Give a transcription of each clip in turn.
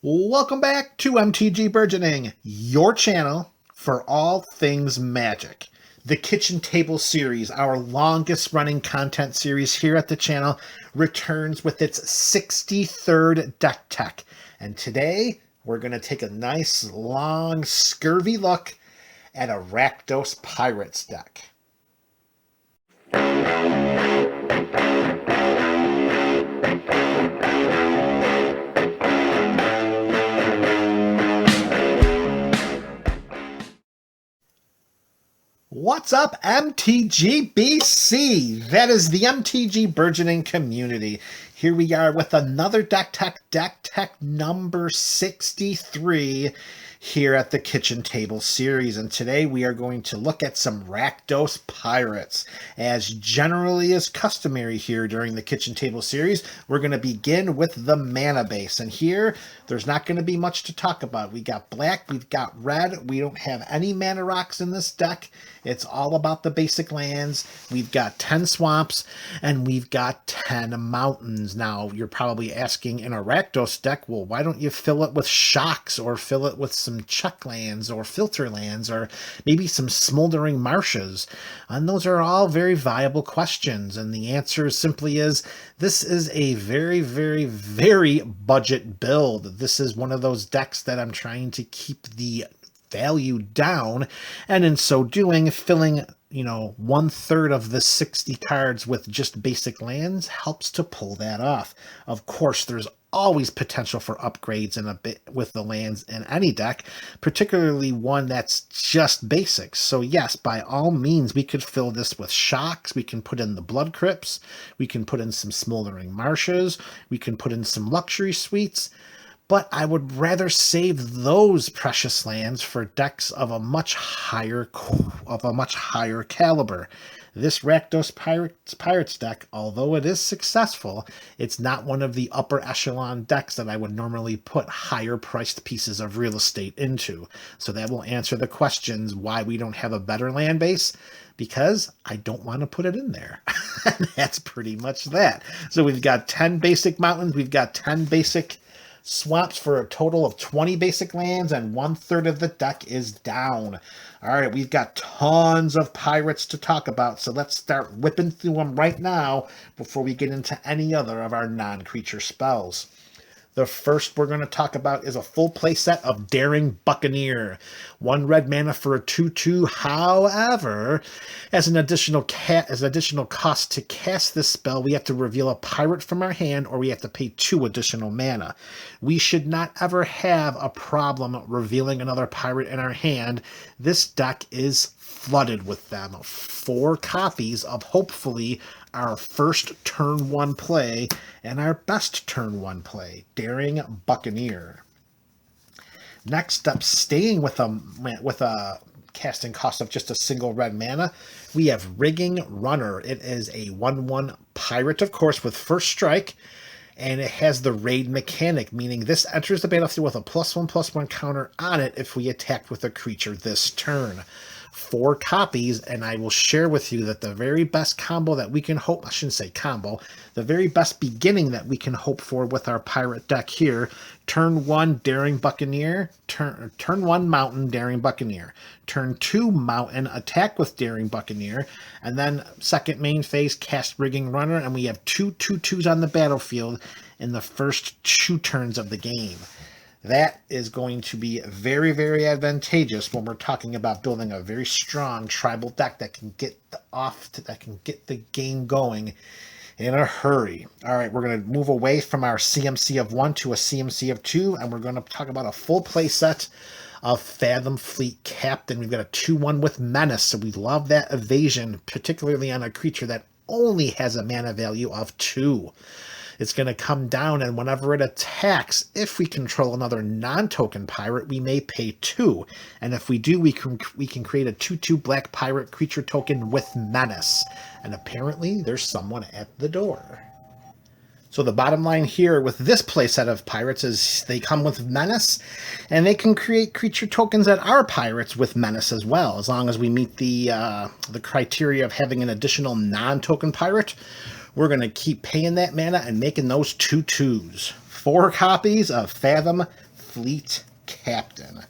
Welcome back to MTG Burgeoning, your channel for all things Magic. The Kitchen Table series, our longest running content series here at the channel, returns with its 63rd deck tech. And today, we're going to take a nice, long, scurvy look at a Rakdos Pirates deck. What's up, MTGBC? That is the MTG Burgeoning community. Here we are with another deck tech number 63 here at the Kitchen Table series. And today we are going to look at some Rakdos Pirates. As generally is customary here during the Kitchen Table series, we're going to begin with the mana base. And here, there's not going to be much to talk about. We got black, we've got red, we don't have any mana rocks in this deck. It's all about the basic lands. We've got 10 swamps, and we've got 10 mountains. Now, you're probably asking in a Rakdos deck, well, why don't you fill it with shocks, or fill it with some check lands, or filter lands, or maybe some smoldering marshes? And those are all very viable questions, and the answer simply is, this is a very, very, very budget build. This is one of those decks that I'm trying to keep the value down, and in so doing, filling 1/3 of the 60 cards with just basic lands helps to pull that off. Of course, there's always potential for upgrades in a bit with the lands in any deck, particularly one that's just basics. So yes, by all means, we could fill this with shocks. We can put in the blood crypts. We can put in some smoldering marshes. We can put in some luxury suites. But I would rather save those precious lands for decks of a much higher caliber. This Rakdos Pirates deck, although it is successful, it's not one of the upper echelon decks that I would normally put higher priced pieces of real estate into. So that will answer the questions why we don't have a better land base, because I don't want to put it in there. And that's pretty much that. So we've got 10 basic mountains, we've got 10 basic swamps for a total of 20 basic lands, and 1/3 of the deck is down. All right, we've got tons of pirates to talk about, so let's start whipping through them right now before we get into any other of our non-creature spells. The first we're going to talk about is a full play set of Daring Buccaneer. 1 red mana for a 2/2. However, as an additional cost to cast this spell, we have to reveal a pirate from our hand, or we have to pay 2 additional mana. We should not ever have a problem revealing another pirate in our hand. This deck is flooded with them. 4 copies of hopefully our first turn 1 play and our best turn 1 play, Daring Buccaneer. Next up, staying with a casting cost of just a single red mana, we have Rigging Runner. It is a 1/1 pirate, of course, with first strike, and it has the raid mechanic, meaning this enters the battlefield with a +1/+1 counter on it if we attack with a creature this turn. 4 copies, and I will share with you that the very best combo that we can hope, I shouldn't say combo, the very best beginning that we can hope for with our pirate deck here, turn 1 Daring Buccaneer, turn 1 Mountain Daring Buccaneer, turn 2 Mountain attack with Daring Buccaneer, and then second main phase cast Rigging Runner, and we have 2 2/2s on the battlefield in the first 2 turns of the game. That is going to be very, very advantageous when we're talking about building a very strong tribal deck that can get the game going in a hurry. All right, we're going to move away from our CMC of 1 to a CMC of 2, and we're going to talk about a full play set of Fathom Fleet Captain. We've got a 2/1 with Menace, so we love that evasion, particularly on a creature that only has a mana value of 2. It's going to come down, and whenever it attacks, if we control another non-token pirate, we may pay 2. And if we do, we can create a 2/2 black pirate creature token with Menace. And apparently, there's someone at the door. So the bottom line here with this playset of pirates is they come with Menace, and they can create creature tokens that are pirates with Menace as well, as long as we meet the criteria of having an additional non-token pirate. We're going to keep paying that mana and making those 2/2s. 4 copies of Fathom Fleet Captain.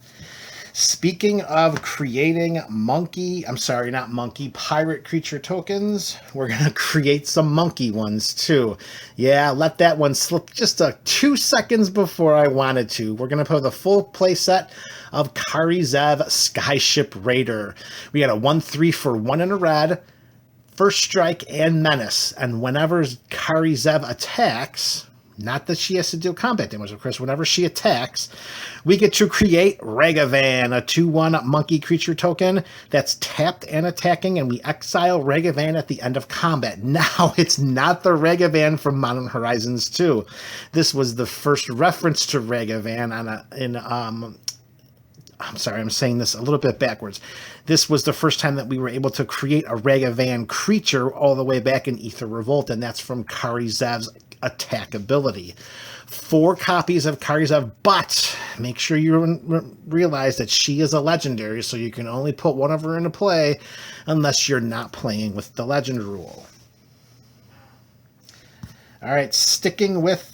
Speaking of creating pirate creature tokens, we're going to create some monkey ones too. Yeah, let that one slip just 2 seconds before I wanted to. We're going to put the full playset of Karizev Skyship Raider. We got a 1/3 for 1 and a red, first strike and menace. And whenever Karizev attacks, not that she has to deal combat damage, of course, whenever she attacks, we get to create Ragavan, a 2/1 monkey creature token that's tapped and attacking, and we exile Ragavan at the end of combat. Now, it's not the Ragavan from Modern Horizons 2. This was the first reference to Ragavan I'm sorry, I'm saying this a little bit backwards. This was the first time that we were able to create a Ragavan creature all the way back in Aether Revolt, and that's from Karizev's attack ability. 4 copies of Karizev, but make sure you realize that she is a legendary, so you can only put one of her into play unless you're not playing with the legend rule. All right, sticking with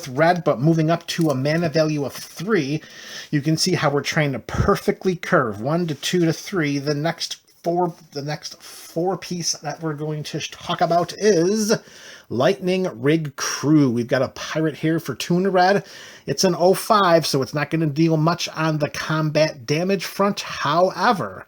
red, but moving up to a mana value of 3, you can see how we're trying to perfectly curve 1 to 2 to 3. The next four piece that we're going to talk about is Lightning Rig Crew. We've got a pirate here for 2 and a red. It's an 0/5, so it's not going to deal much on the combat damage front. However,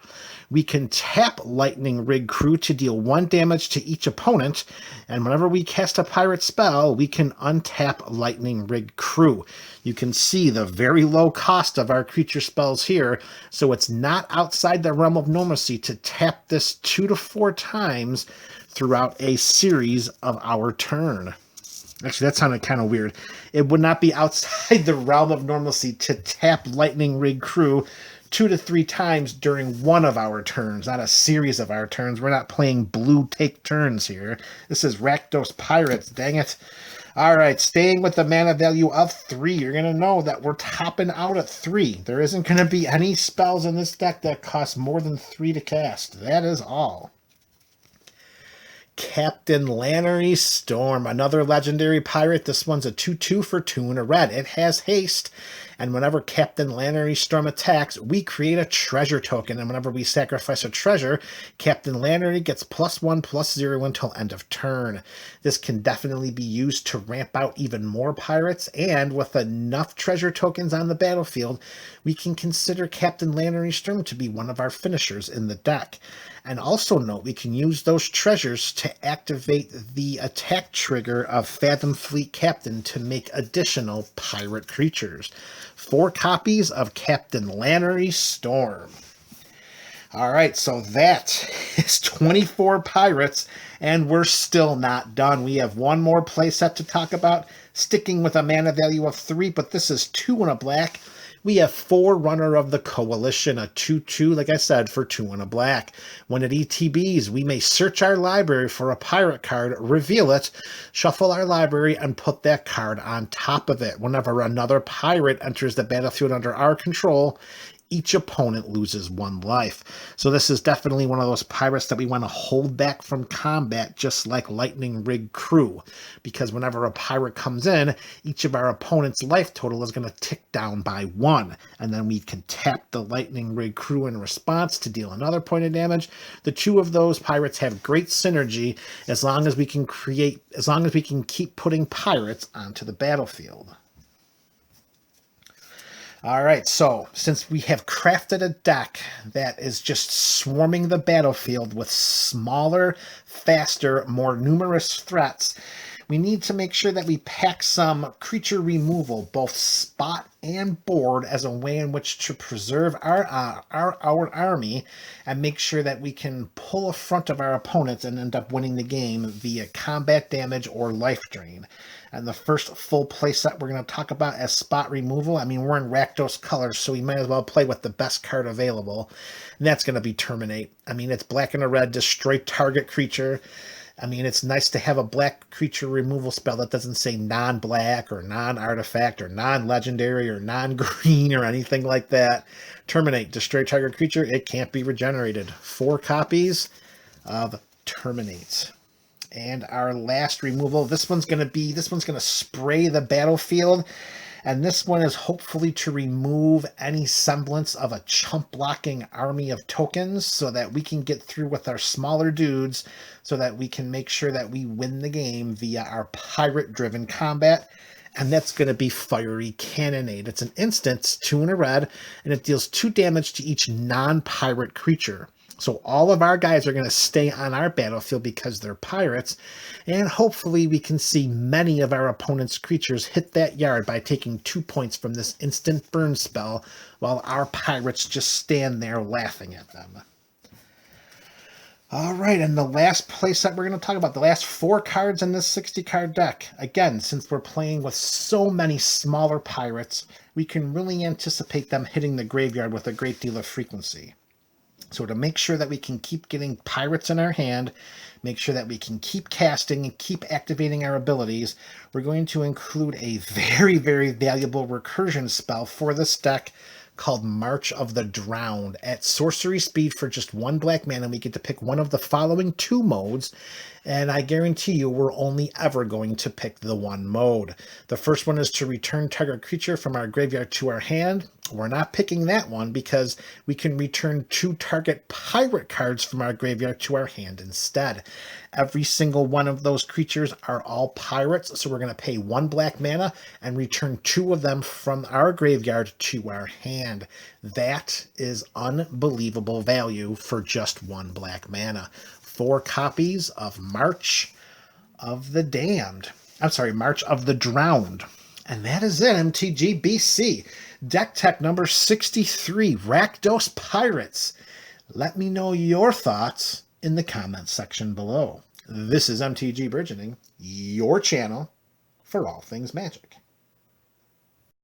we can tap Lightning Rig Crew to deal 1 damage to each opponent, and whenever we cast a pirate spell, we can untap Lightning Rig Crew. You can see the very low cost of our creature spells here, so it's not outside the realm of normalcy to tap this 2 to 4 times throughout a series of our turn. Actually, that sounded kind of weird. It would not be outside the realm of normalcy to tap Lightning Rig Crew 2 to 3 times during one of our turns, not a series of our turns. We're not playing blue take turns here. This is Rakdos Pirates, dang it. All right, staying with the mana value of 3, you're going to know that we're topping out at 3. There isn't going to be any spells in this deck that cost more than 3 to cast. That is all. Captain Lannery Storm, another legendary pirate. This one's a 2/2 for 2 and a red. It has haste, and whenever Captain Lannery Storm attacks, we create a treasure token, and whenever we sacrifice a treasure, Captain Lannery gets +1/+0 until end of turn. This can definitely be used to ramp out even more pirates, and with enough treasure tokens on the battlefield, we can consider Captain Lannery Storm to be one of our finishers in the deck. And also note, we can use those treasures to activate the attack trigger of Fathom Fleet Captain to make additional pirate creatures. 4 copies of Captain Lannery Storm. All right, so that is 24 pirates, and we're still not done. We have one more playset to talk about, sticking with a mana value of 3, but this is 2 and a black. We have Forerunner of the Coalition, a 2/2, like I said, for 2 and a black. When it ETBs, we may search our library for a pirate card, reveal it, shuffle our library, and put that card on top of it. Whenever another pirate enters the battlefield under our control, each opponent loses 1 life. So this is definitely one of those pirates that we want to hold back from combat, just like Lightning Rig Crew. Because whenever a pirate comes in, each of our opponent's life total is going to tick down by 1. And then we can tap the Lightning Rig Crew in response to deal another point of damage. The 2 of those pirates have great synergy as long as we can keep putting pirates onto the battlefield. All right, so since we have crafted a deck that is just swarming the battlefield with smaller, faster, more numerous threats, we need to make sure that we pack some creature removal, both spot and board, as a way in which to preserve our army and make sure that we can pull a front of our opponents and end up winning the game via combat damage or life drain. And the first full playset we're going to talk about as spot removal, I mean, we're in Rakdos colors, so we might as well play with the best card available, and that's going to be Terminate. I mean, it's black and a red, destroy target creature. I mean, it's nice to have a black creature removal spell that doesn't say non-black or non-artifact or non-legendary or non-green or anything like that. Terminate, destroy target creature, it can't be regenerated. 4 copies of Terminate. And our last removal, this one's going to spray the battlefield. And this one is hopefully to remove any semblance of a chump blocking army of tokens so that we can get through with our smaller dudes so that we can make sure that we win the game via our pirate-driven combat. And that's going to be Fiery Cannonade. It's an instant, 2 and a red, and it deals 2 damage to each non-pirate creature. So all of our guys are going to stay on our battlefield because they're pirates, and hopefully we can see many of our opponent's creatures hit that yard by taking 2 points from this instant burn spell while our pirates just stand there laughing at them. All right, and the last playset we're going to talk about, the last 4 cards in this 60-card deck. Again, since we're playing with so many smaller pirates, we can really anticipate them hitting the graveyard with a great deal of frequency. So to make sure that we can keep getting pirates in our hand, make sure that we can keep casting and keep activating our abilities, we're going to include a very, very valuable recursion spell for this deck called March of the Drowned. At sorcery speed for just 1 black mana, we get to pick one of the following 2 modes, and I guarantee you we're only ever going to pick the 1 mode. The first one is to return target creature from our graveyard to our hand. We're not picking that one because we can return 2 target pirate cards from our graveyard to our hand instead. Every single one of those creatures are all pirates, so we're going to pay 1 black mana and return 2 of them from our graveyard to our hand. That is unbelievable value for just 1 black mana. 4 copies of March of the Damned. I'm sorry, March of the Drowned. And that is it, MTG BC. Deck tech number 63, Rakdos Pirates. Let me know your thoughts in the comments section below. This is MTG Burgeoning, your channel for all things Magic.